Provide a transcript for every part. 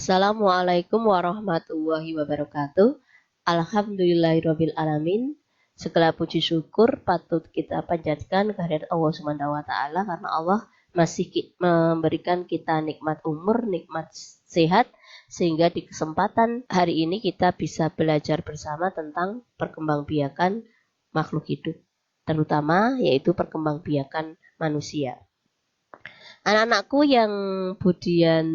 Assalamualaikum warahmatullahi wabarakatuh. Alhamdulillahirabbil alamin. Segala puji syukur patut kita panjatkan kehadirat Allah Subhanahu wa taala karena Allah masih memberikan kita nikmat umur, nikmat sehat sehingga di kesempatan hari ini kita bisa belajar bersama tentang perkembangbiakan makhluk hidup, terutama yaitu perkembangbiakan manusia. Anak-anakku yang Budian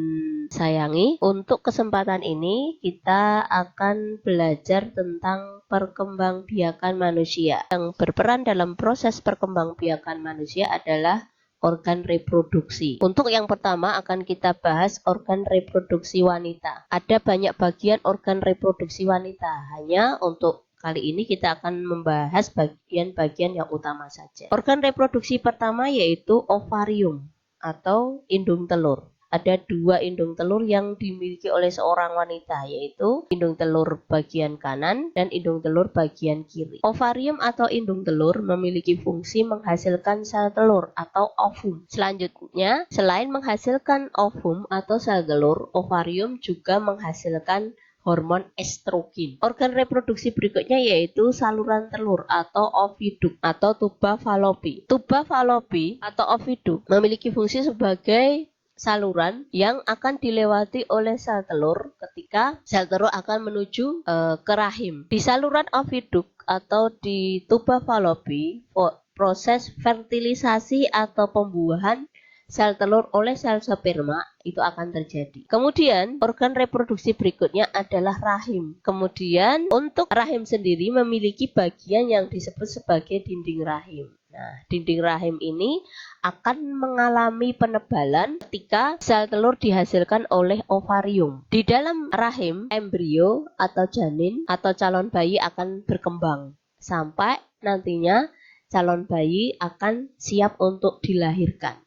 sayangi, untuk kesempatan ini kita akan belajar tentang perkembangbiakan manusia. Yang berperan dalam proses perkembangbiakan manusia adalah organ reproduksi. Untuk yang pertama akan kita bahas organ reproduksi wanita. Ada banyak bagian organ reproduksi wanita, hanya untuk kali ini kita akan membahas bagian-bagian yang utama saja. Organ reproduksi pertama yaitu ovarium atau indung telur. Ada dua indung telur yang dimiliki oleh seorang wanita, yaitu indung telur bagian kanan dan indung telur bagian kiri. Ovarium atau indung telur memiliki fungsi menghasilkan sel telur atau ovum. Selanjutnya, selain menghasilkan ovum atau sel telur, ovarium juga menghasilkan hormon estrogen. Organ reproduksi berikutnya yaitu saluran telur atau oviduk atau tuba Fallopi. Tuba Fallopi atau oviduk memiliki fungsi sebagai saluran yang akan dilewati oleh sel telur ketika sel telur akan menuju ke rahim. Di saluran oviduk atau di tuba Fallopi, proses fertilisasi atau pembuahan sel telur oleh sel sperma itu akan terjadi. Kemudian organ reproduksi berikutnya adalah rahim. Kemudian untuk rahim sendiri memiliki bagian yang disebut sebagai dinding rahim. Nah, dinding rahim ini akan mengalami penebalan ketika sel telur dihasilkan oleh ovarium. Di dalam rahim, embrio atau janin atau calon bayi akan berkembang sampai nantinya calon bayi akan siap untuk dilahirkan.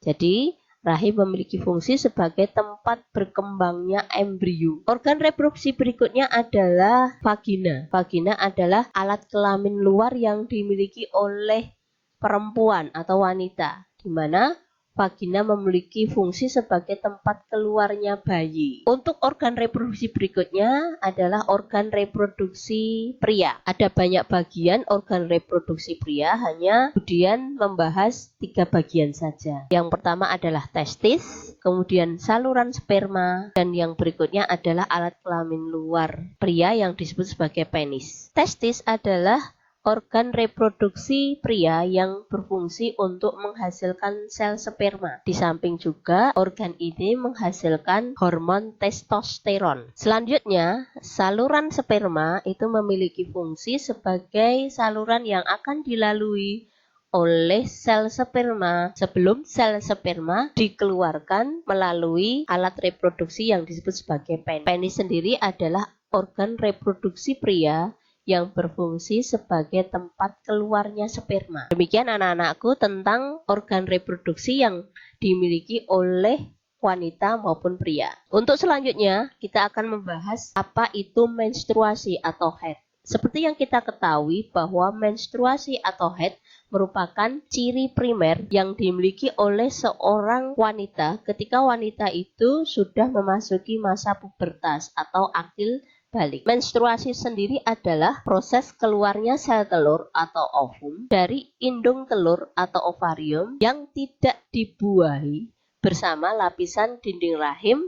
Jadi, rahim memiliki fungsi sebagai tempat berkembangnya embrio. Organ reproduksi berikutnya adalah vagina. Vagina adalah alat kelamin luar yang dimiliki oleh perempuan atau wanita, di mana vagina memiliki fungsi sebagai tempat keluarnya bayi. Untuk organ reproduksi berikutnya adalah organ reproduksi pria. Ada banyak bagian organ reproduksi pria, hanya kemudian membahas 3 bagian saja. Yang pertama adalah testis, kemudian saluran sperma, dan yang berikutnya adalah alat kelamin luar pria yang disebut sebagai penis. Testis adalah organ reproduksi pria yang berfungsi untuk menghasilkan sel sperma. Di samping juga organ ini menghasilkan hormon testosteron. Selanjutnya, saluran sperma itu memiliki fungsi sebagai saluran yang akan dilalui oleh sel sperma sebelum sel sperma dikeluarkan melalui alat reproduksi yang disebut sebagai penis. Penis sendiri adalah organ reproduksi pria yang berfungsi sebagai tempat keluarnya sperma. Demikian anak-anakku tentang organ reproduksi yang dimiliki oleh wanita maupun pria. Untuk selanjutnya, kita akan membahas apa itu menstruasi atau haid. Seperti yang kita ketahui bahwa menstruasi atau haid merupakan ciri primer yang dimiliki oleh seorang wanita ketika wanita itu sudah memasuki masa pubertas atau akil balik. Menstruasi sendiri adalah proses keluarnya sel telur atau ovum dari indung telur atau ovarium yang tidak dibuahi bersama lapisan dinding rahim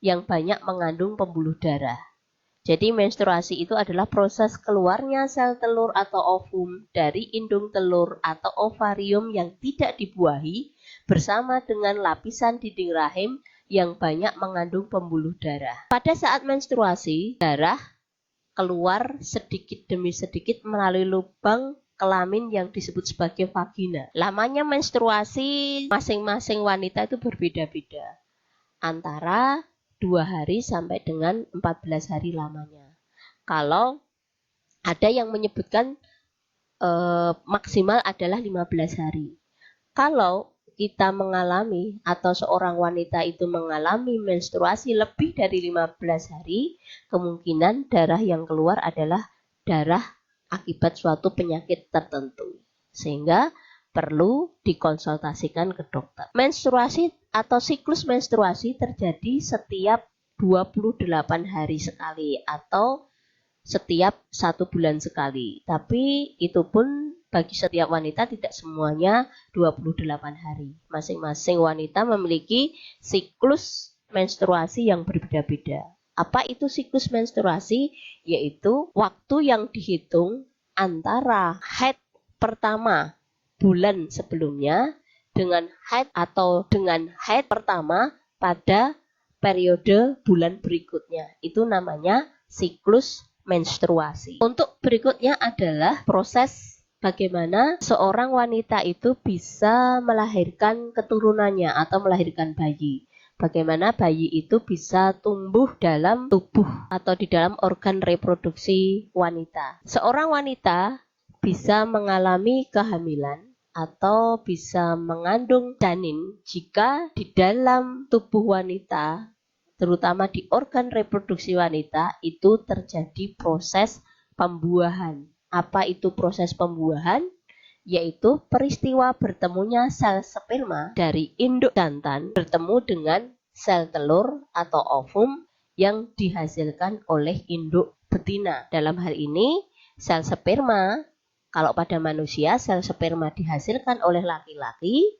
yang banyak mengandung pembuluh darah. Jadi menstruasi itu adalah proses keluarnya sel telur atau ovum dari indung telur atau ovarium yang tidak dibuahi bersama dengan lapisan dinding rahim yang banyak mengandung pembuluh darah. Pada saat menstruasi, darah keluar sedikit demi sedikit melalui lubang kelamin yang disebut sebagai vagina. Lamanya menstruasi masing-masing wanita itu berbeda-beda, antara 2 hari sampai dengan 14 hari lamanya. Kalau ada yang menyebutkan maksimal adalah 15 hari. Kalau kita mengalami atau seorang wanita itu mengalami menstruasi lebih dari 15 hari, kemungkinan darah yang keluar adalah darah akibat suatu penyakit tertentu. Sehingga perlu dikonsultasikan ke dokter. Menstruasi atau siklus menstruasi terjadi setiap 28 hari sekali atau setiap 1 bulan sekali. Tapi itu pun bagi setiap wanita tidak semuanya 28 hari. Masing-masing wanita memiliki siklus menstruasi yang berbeda-beda. Apa itu siklus menstruasi? Yaitu waktu yang dihitung antara haid pertama bulan sebelumnya dengan haid pertama pada periode bulan berikutnya. Itu namanya siklus menstruasi. Untuk berikutnya adalah proses bagaimana seorang wanita itu bisa melahirkan keturunannya atau melahirkan bayi. Bagaimana bayi itu bisa tumbuh dalam tubuh atau di dalam organ reproduksi wanita. Seorang wanita bisa mengalami kehamilan atau bisa mengandung janin jika di dalam tubuh wanita, terutama di organ reproduksi wanita, itu terjadi proses pembuahan. Apa itu proses pembuahan? Yaitu peristiwa bertemunya sel sperma dari induk jantan bertemu dengan sel telur atau ovum yang dihasilkan oleh induk betina. Dalam hal ini, sel sperma, kalau pada manusia sel sperma dihasilkan oleh laki-laki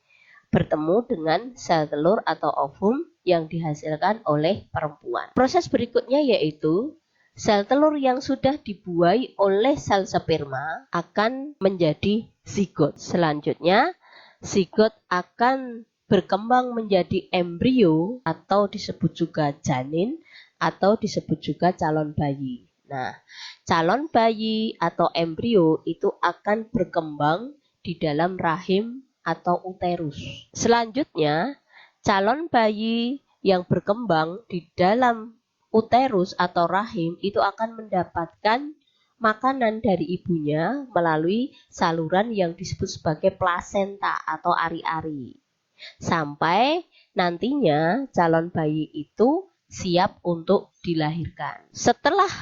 bertemu dengan sel telur atau ovum yang dihasilkan oleh perempuan. Proses berikutnya yaitu sel telur yang sudah dibuai oleh sel sperma akan menjadi zigot. Selanjutnya, zigot akan berkembang menjadi embrio atau disebut juga janin atau disebut juga calon bayi. Nah, calon bayi atau embrio itu akan berkembang di dalam rahim atau uterus. Selanjutnya, calon bayi yang berkembang di dalam uterus atau rahim itu akan mendapatkan makanan dari ibunya melalui saluran yang disebut sebagai plasenta atau ari-ari. Sampai nantinya calon bayi itu siap untuk dilahirkan. Setelah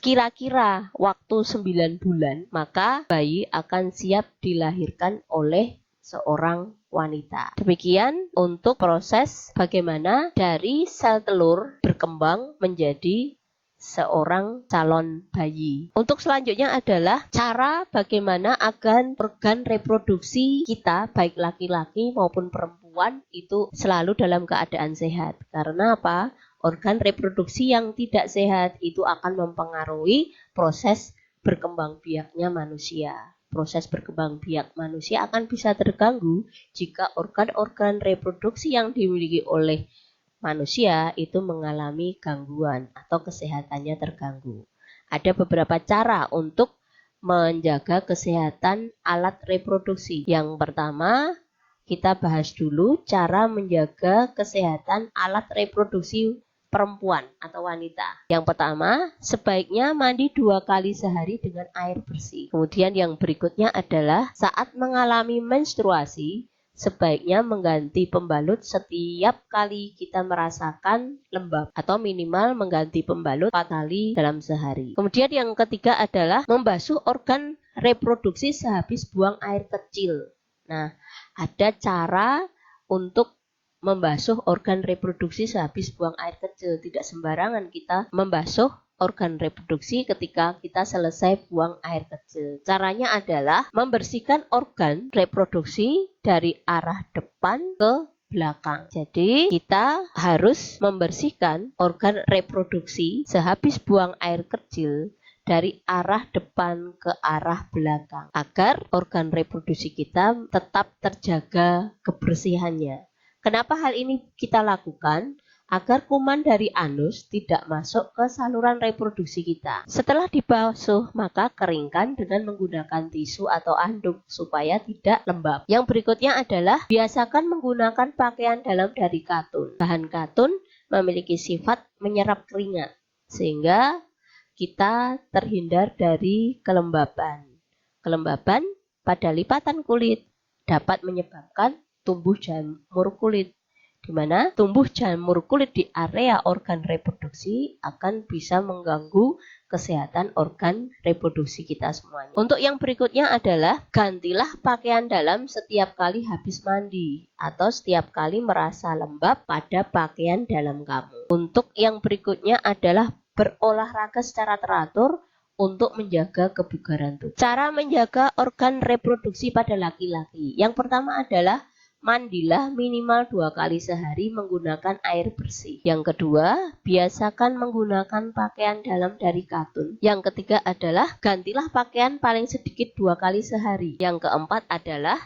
kira-kira waktu 9 bulan, maka bayi akan siap dilahirkan oleh seorang wanita. Demikian untuk proses bagaimana dari sel telur berkembang menjadi seorang calon bayi. Untuk selanjutnya adalah cara bagaimana agar organ reproduksi kita, baik laki-laki maupun perempuan, itu selalu dalam keadaan sehat. Karena apa? Organ reproduksi yang tidak sehat itu akan mempengaruhi proses berkembang biaknya manusia. Proses berkembang biak manusia akan bisa terganggu jika organ-organ reproduksi yang dimiliki oleh manusia itu mengalami gangguan atau kesehatannya terganggu. Ada beberapa cara untuk menjaga kesehatan alat reproduksi. Yang pertama, kita bahas dulu cara menjaga kesehatan alat reproduksi perempuan atau wanita. Yang pertama, sebaiknya mandi 2 kali sehari dengan air bersih. Kemudian yang berikutnya adalah saat mengalami menstruasi, sebaiknya mengganti pembalut setiap kali kita merasakan lembab atau minimal mengganti pembalut 4 kali dalam sehari. Kemudian yang ketiga adalah membasuh organ reproduksi sehabis buang air kecil. Nah, ada cara untuk membasuh organ reproduksi sehabis buang air kecil. Tidak sembarangan kita membasuh organ reproduksi ketika kita selesai buang air kecil. Caranya adalah membersihkan organ reproduksi dari arah depan ke belakang. Jadi kita harus membersihkan organ reproduksi sehabis buang air kecil dari arah depan ke arah belakang agar organ reproduksi kita tetap terjaga kebersihannya. Kenapa hal ini kita lakukan? Agar kuman dari anus tidak masuk ke saluran reproduksi kita. Setelah dibasuh, maka keringkan dengan menggunakan tisu atau anduk supaya tidak lembab. Yang berikutnya adalah biasakan menggunakan pakaian dalam dari katun. Bahan katun memiliki sifat menyerap keringat, sehingga kita terhindar dari kelembaban. Kelembaban pada lipatan kulit dapat menyebabkan tumbuh jamur kulit, di mana tumbuh jamur kulit di area organ reproduksi akan bisa mengganggu kesehatan organ reproduksi kita semuanya. Untuk yang berikutnya adalah gantilah pakaian dalam setiap kali habis mandi atau setiap kali merasa lembab pada pakaian dalam kamu. Untuk yang berikutnya adalah berolahraga secara teratur untuk menjaga kebugaran tubuh. Cara menjaga organ reproduksi pada laki-laki. Yang pertama adalah mandilah minimal 2 kali sehari menggunakan air bersih. Yang kedua, biasakan menggunakan pakaian dalam dari katun. Yang ketiga adalah gantilah pakaian paling sedikit 2 kali sehari. Yang keempat adalah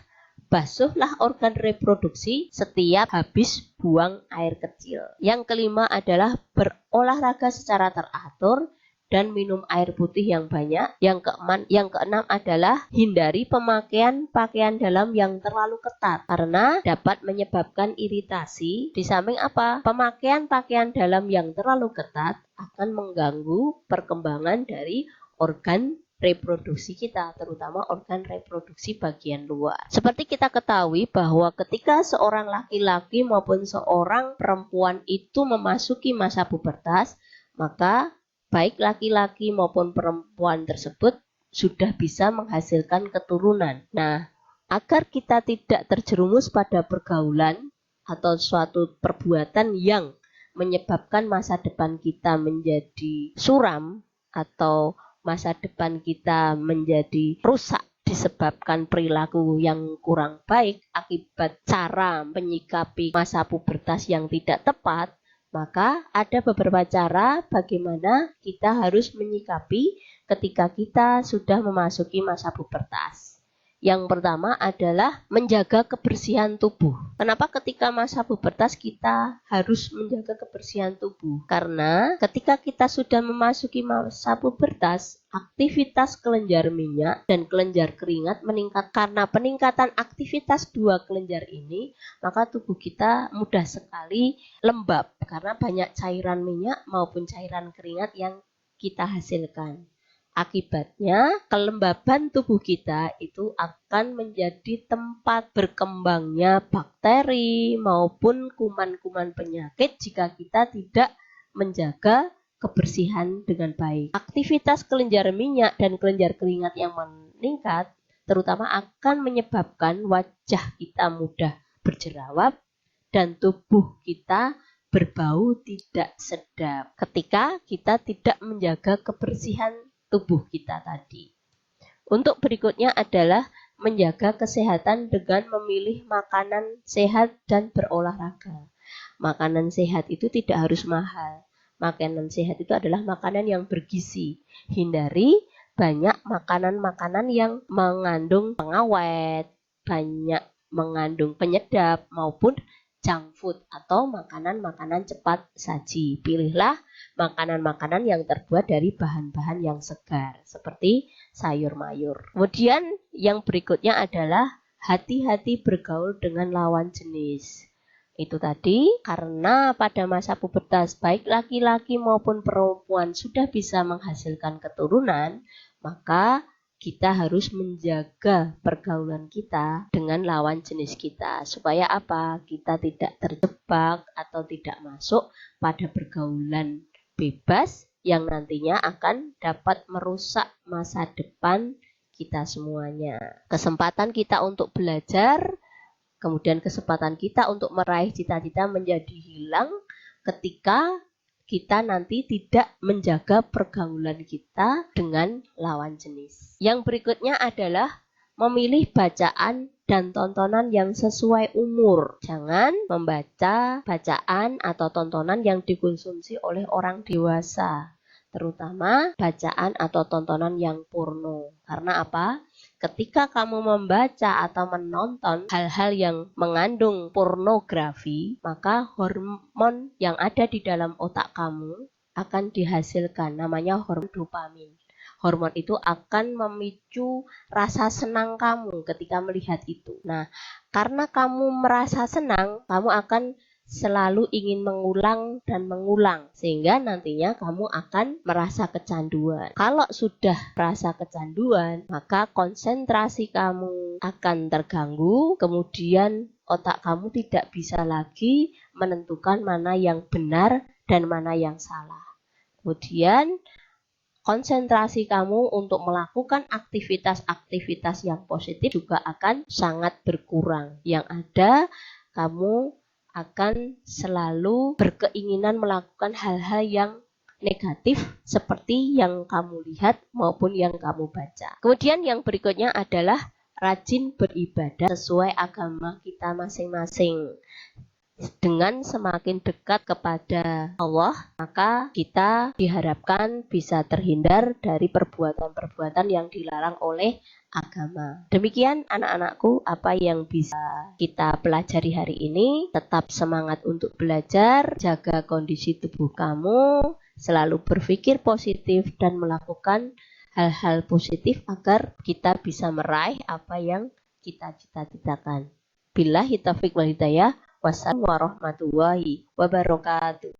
basuhlah organ reproduksi setiap habis buang air kecil. Yang kelima adalah berolahraga secara teratur dan minum air putih yang banyak. Yang keenam adalah hindari pemakaian pakaian dalam yang terlalu ketat karena dapat menyebabkan iritasi. Di samping apa? Pemakaian pakaian dalam yang terlalu ketat akan mengganggu perkembangan dari organ reproduksi kita, terutama organ reproduksi bagian luar. Seperti kita ketahui bahwa ketika seorang laki-laki maupun seorang perempuan itu memasuki masa pubertas, maka baik laki-laki maupun perempuan tersebut sudah bisa menghasilkan keturunan. Nah, agar kita tidak terjerumus pada pergaulan atau suatu perbuatan yang menyebabkan masa depan kita menjadi suram atau masa depan kita menjadi rusak disebabkan perilaku yang kurang baik akibat cara menyikapi masa pubertas yang tidak tepat, maka ada beberapa cara bagaimana kita harus menyikapi ketika kita sudah memasuki masa pubertas. Yang pertama adalah menjaga kebersihan tubuh. Kenapa ketika masa pubertas kita harus menjaga kebersihan tubuh? Karena ketika kita sudah memasuki masa pubertas, aktivitas kelenjar minyak dan kelenjar keringat meningkat. Karena peningkatan aktivitas dua kelenjar ini, maka tubuh kita mudah sekali lembab karena banyak cairan minyak maupun cairan keringat yang kita hasilkan. Akibatnya, kelembaban tubuh kita itu akan menjadi tempat berkembangnya bakteri maupun kuman-kuman penyakit jika kita tidak menjaga kebersihan dengan baik. Aktivitas kelenjar minyak dan kelenjar keringat yang meningkat terutama akan menyebabkan wajah kita mudah berjerawat dan tubuh kita berbau tidak sedap ketika kita tidak menjaga kebersihan tubuh kita tadi. Untuk berikutnya adalah menjaga kesehatan dengan memilih makanan sehat dan berolahraga. Makanan sehat itu tidak harus mahal. Makanan sehat itu adalah makanan yang bergizi. Hindari banyak makanan-makanan yang mengandung pengawet, banyak mengandung penyedap maupun junk food atau makanan-makanan cepat saji. Pilihlah makanan-makanan yang terbuat dari bahan-bahan yang segar seperti sayur mayur. Kemudian yang berikutnya adalah hati-hati bergaul dengan lawan jenis. Itu tadi karena pada masa pubertas baik laki-laki maupun perempuan sudah bisa menghasilkan keturunan, maka kita harus menjaga pergaulan kita dengan lawan jenis kita. Supaya apa? Kita tidak terjebak atau tidak masuk pada pergaulan bebas yang nantinya akan dapat merusak masa depan kita semuanya. Kesempatan kita untuk belajar, kemudian kesempatan kita untuk meraih cita-cita menjadi hilang ketika kita nanti tidak menjaga pergaulan kita dengan lawan jenis. Yang berikutnya adalah memilih bacaan dan tontonan yang sesuai umur. Jangan membaca bacaan atau tontonan yang dikonsumsi oleh orang dewasa, terutama bacaan atau tontonan yang porno. Karena apa? Ketika kamu membaca atau menonton hal-hal yang mengandung pornografi, maka hormon yang ada di dalam otak kamu akan dihasilkan, namanya hormon dopamin. Hormon itu akan memicu rasa senang kamu ketika melihat itu. Nah, karena kamu merasa senang, kamu akan selalu ingin mengulang dan mengulang sehingga nantinya kamu akan merasa kecanduan. Kalau sudah merasa kecanduan, maka konsentrasi kamu akan terganggu, kemudian otak kamu tidak bisa lagi menentukan mana yang benar dan mana yang salah. Kemudian konsentrasi kamu untuk melakukan aktivitas-aktivitas yang positif juga akan sangat berkurang. Yang ada, kamu akan selalu berkeinginan melakukan hal-hal yang negatif seperti yang kamu lihat maupun yang kamu baca. Kemudian yang berikutnya adalah rajin beribadah sesuai agama kita masing-masing. Dengan semakin dekat kepada Allah, maka kita diharapkan bisa terhindar dari perbuatan-perbuatan yang dilarang oleh agama. Demikian anak-anakku apa yang bisa kita pelajari hari ini. Tetap semangat untuk belajar, jaga kondisi tubuh kamu, selalu berpikir positif dan melakukan hal-hal positif agar kita bisa meraih apa yang kita cita-citakan. Billahi taufiq wal hidayah. Wassalamualaikum warahmatullahi wabarakatuh.